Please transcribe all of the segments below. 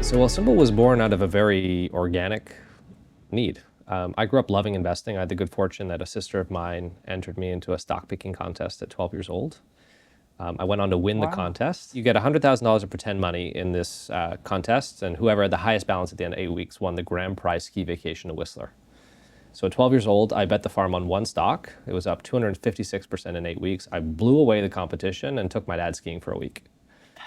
So Wealthsimple was born out of a very organic need. I grew up loving investing. I had the good fortune that a sister of mine entered me into a stock picking contest at 12 years old. I went on to win the contest. You get $100,000 of pretend money in this contest, and whoever had the highest balance at the end of 8 weeks won the grand prize ski vacation to Whistler. So at 12 years old, I bet the farm on one stock. It was up 256% in 8 weeks. I blew away the competition and took my dad skiing for a week.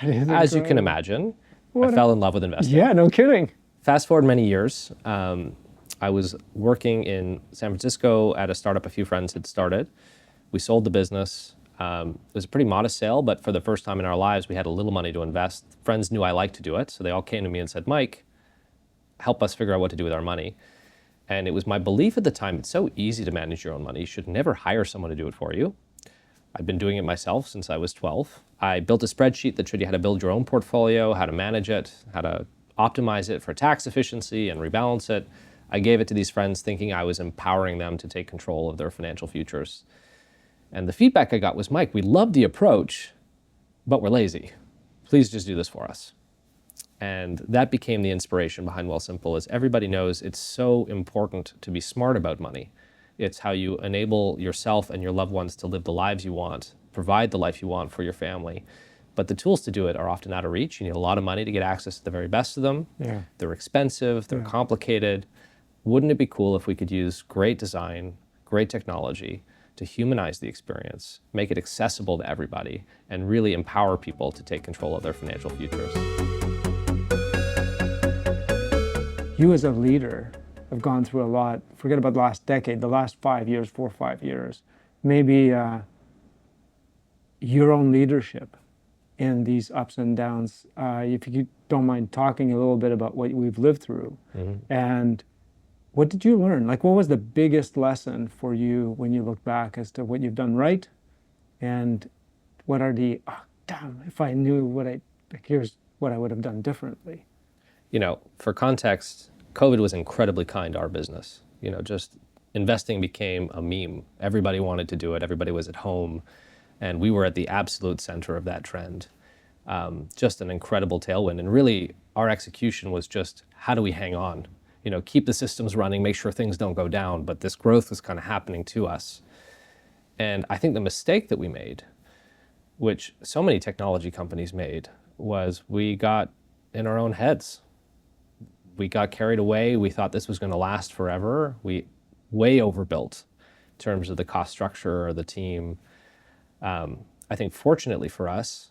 As you can imagine, I fell in love with investing. Yeah, no kidding. Fast forward many years, I was working in San Francisco at a startup a few friends had started. We sold the business. It was a pretty modest sale, but for the first time in our lives, we had a little money to invest. Friends knew I liked to do it, so they all came to me and said, Mike, help us figure out what to do with our money. And it was my belief at the time, it's so easy to manage your own money. You should never hire someone to do it for you. I've been doing it myself since I was 12. I built a spreadsheet that showed you how to build your own portfolio, how to manage it, how to optimize it for tax efficiency and rebalance it. I gave it to these friends thinking I was empowering them to take control of their financial futures. And the feedback I got was, Mike, we love the approach, but we're lazy. Please just do this for us. And that became the inspiration behind Wealthsimple. As everybody knows, it's so important to be smart about money. It's how you enable yourself and your loved ones to live the lives you want, provide the life you want for your family. But the tools to do it are often out of reach. You need a lot of money to get access to the very best of them. Yeah. They're expensive, they're complicated. Wouldn't it be cool if we could use great design, great technology to humanize the experience, make it accessible to everybody, and really empower people to take control of their financial futures? You as a leader have gone through a lot. Forget about the last decade, the last 5 years, 4 or 5 years. Maybe your own leadership in these ups and downs. If you don't mind talking a little bit about what we've lived through. And what did you learn? Like, what was the biggest lesson for you when you look back as to what you've done right? And what are the, oh, damn, if I knew here's what I would have done differently. You know, for context, COVID was incredibly kind to our business. You know, just investing became a meme. Everybody wanted to do it. Everybody was at home. And we were at the absolute center of that trend. Just an incredible tailwind. And really, our execution was just, how do we hang on? You know, keep the systems running, make sure things don't go down. But this growth was kind of happening to us. And I think the mistake that we made, which so many technology companies made, was we got in our own heads. We got carried away. We thought this was going to last forever. We way overbuilt in terms of the cost structure or the team. I think fortunately for us,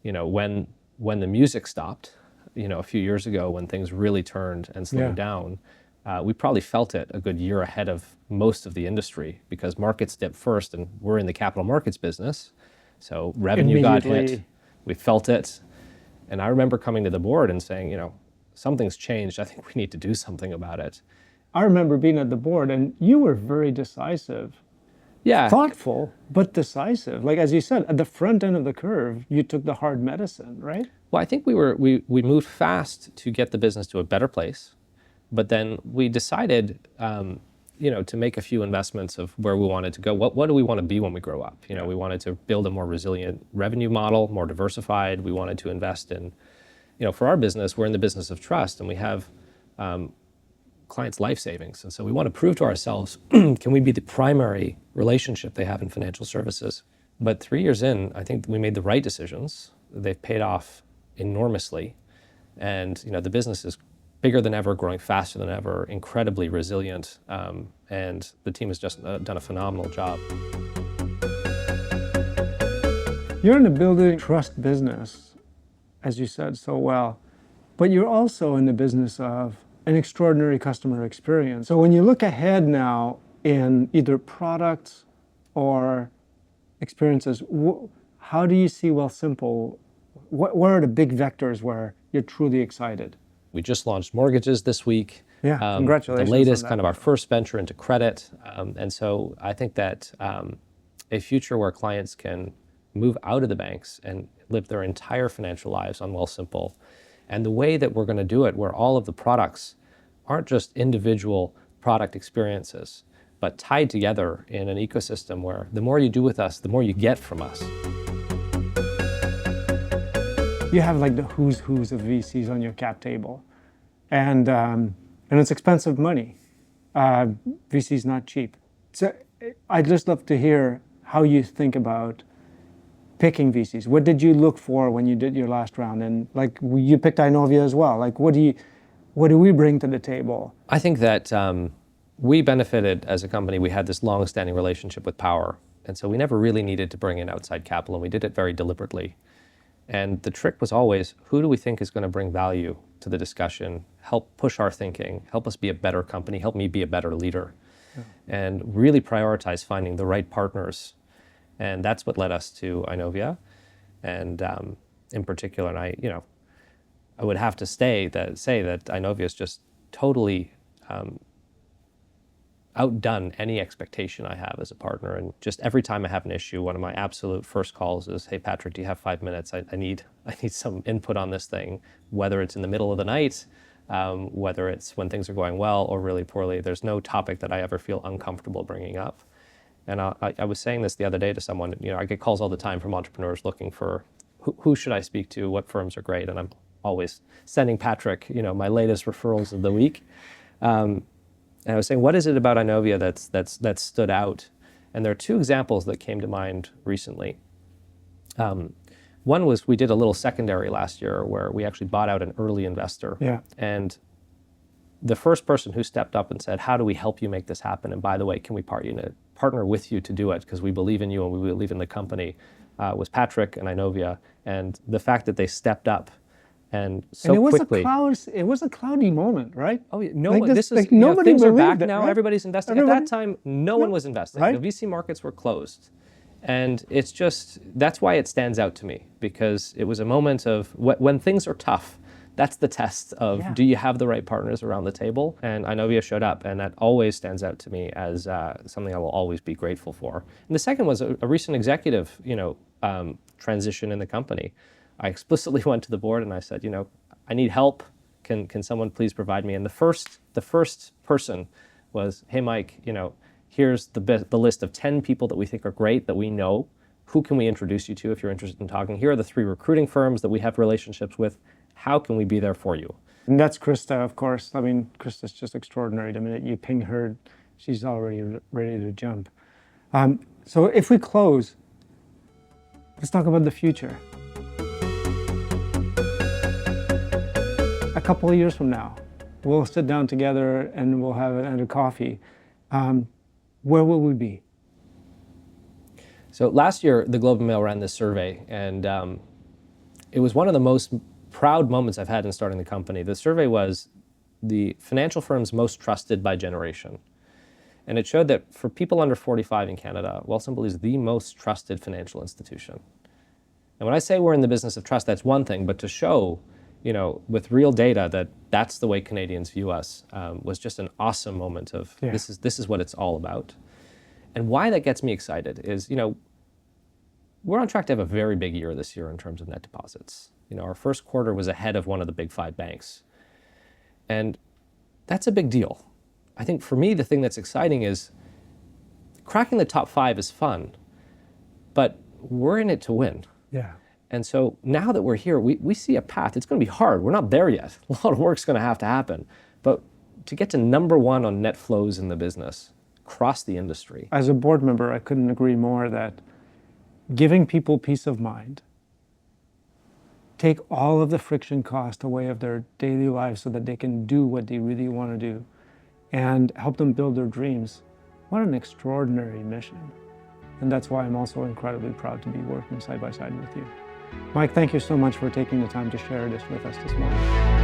you know, when the music stopped, you know, a few years ago when things really turned and slowed down, we probably felt it a good year ahead of most of the industry because markets dipped first and we're in the capital markets business. So revenue got hit, we felt it. And I remember coming to the board and saying, you know, something's changed. I think we need to do something about it. I remember being at the board and you were very decisive. Yeah. Thoughtful, but decisive. Like, as you said, at the front end of the curve, you took the hard medicine, right? Well, I think we moved fast to get the business to a better place. But then we decided, you know, to make a few investments of where we wanted to go. What do we want to be when we grow up? You know, we wanted to build a more resilient revenue model, more diversified. We wanted to invest in, you know, for our business, we're in the business of trust and we have clients' life savings. And so we want to prove to ourselves, can we be the primary relationship they have in financial services? But 3 years in, I think we made the right decisions. They've paid off enormously. And, you know, the business is bigger than ever, growing faster than ever, incredibly resilient. And the team has just done a phenomenal job. You're in the building trust business, as you said so well, but you're also in the business of an extraordinary customer experience. So when you look ahead now in either products or experiences, how do you see Wealthsimple? What are the big vectors where you're truly excited? We just launched mortgages this week. Yeah, congratulations. The latest, kind of our first venture into credit. And so I think that a future where clients can move out of the banks and live their entire financial lives on Wealthsimple. And the way that we're going to do it, where all of the products aren't just individual product experiences, but tied together in an ecosystem where the more you do with us, the more you get from us. you have like the who's of VCs on your cap table, and it's expensive money. VC's not cheap. So I'd just love to hear how you think about picking VCs. What did you look for when you did your last round? And like you picked Inovia as well. Like what do we bring to the table? I think that we benefited as a company. We had this long-standing relationship with Power, and so we never really needed to bring in outside capital, and we did it very deliberately. And the trick was always, who do we think is going to bring value to the discussion, help push our thinking, help us be a better company, help me be a better leader, and really prioritize finding the right partners. And that's what led us to Inovia, and in particular, and I would have to say that Inovia is just totally outdone any expectation I have as a partner. And just every time I have an issue, one of my absolute first calls is, "Hey Patrick, do you have 5 minutes? I need some input on this thing," whether it's in the middle of the night, whether it's when things are going well or really poorly. There's no topic that I ever feel uncomfortable bringing up. And I was saying this the other day to someone, I get calls all the time from entrepreneurs looking for who should I speak to, what firms are great, and I'm always sending Patrick, my latest referrals of the week. And I was saying, what is it about Inovia that's stood out? And there are two examples that came to mind recently. One was we did a little secondary last year where we actually bought out an early investor. Yeah. And the first person who stepped up and said, "How do we help you make this happen? And by the way, can we partner with you to do it because we believe in you and we believe in the company," was Patrick and Inovia. And the fact that they stepped up and so quickly. It was a cloudy moment, right? Oh, no, Like this is, like nobody things are believed back it, now, right? everybody's investing. At that time, no one was investing. Right? The VC markets were closed. And it's just, that's why it stands out to me, because it was a moment of, when things are tough, that's the test of, do you have the right partners around the table? And Inovia showed up, and that always stands out to me as something I will always be grateful for. And the second was a recent executive, transition in the company. I explicitly went to the board and I said, I need help. Can someone please provide me? And the first person was, "Hey Mike, here's the list of 10 people that we think are great that we know. Who can we introduce you to if you're interested in talking? Here are the 3 recruiting firms that we have relationships with. How can we be there for you?" And that's Krista, of course. I mean, Krista's just extraordinary. The minute you ping her, she's already ready to jump. So if we close, let's talk about the future. A couple of years from now, we'll sit down together and we'll have a coffee. Where will we be? So last year, the Globe and Mail ran this survey, and it was one of the most proud moments I've had in starting the company. The survey was the financial firms most trusted by generation. And it showed that for people under 45 in Canada, Wealthsimple is the most trusted financial institution. And when I say we're in the business of trust, that's one thing, but to show, with real data that that's the way Canadians view us, was just an awesome moment of, this is what it's all about. And why that gets me excited is, we're on track to have a very big year this year in terms of net deposits. Our first quarter was ahead of one of the big 5 banks. And that's a big deal. I think for me, the thing that's exciting is cracking the top 5 is fun, but we're in it to win. Yeah. And so now that we're here, we see a path. It's going to be hard. We're not there yet. A lot of work's going to have to happen. But to get to number 1 on net flows in the business, across the industry. As a board member, I couldn't agree more that giving people peace of mind, take all of the friction cost away of their daily lives so that they can do what they really want to do and help them build their dreams. What an extraordinary mission. And that's why I'm also incredibly proud to be working side by side with you. Mike, thank you so much for taking the time to share this with us this morning.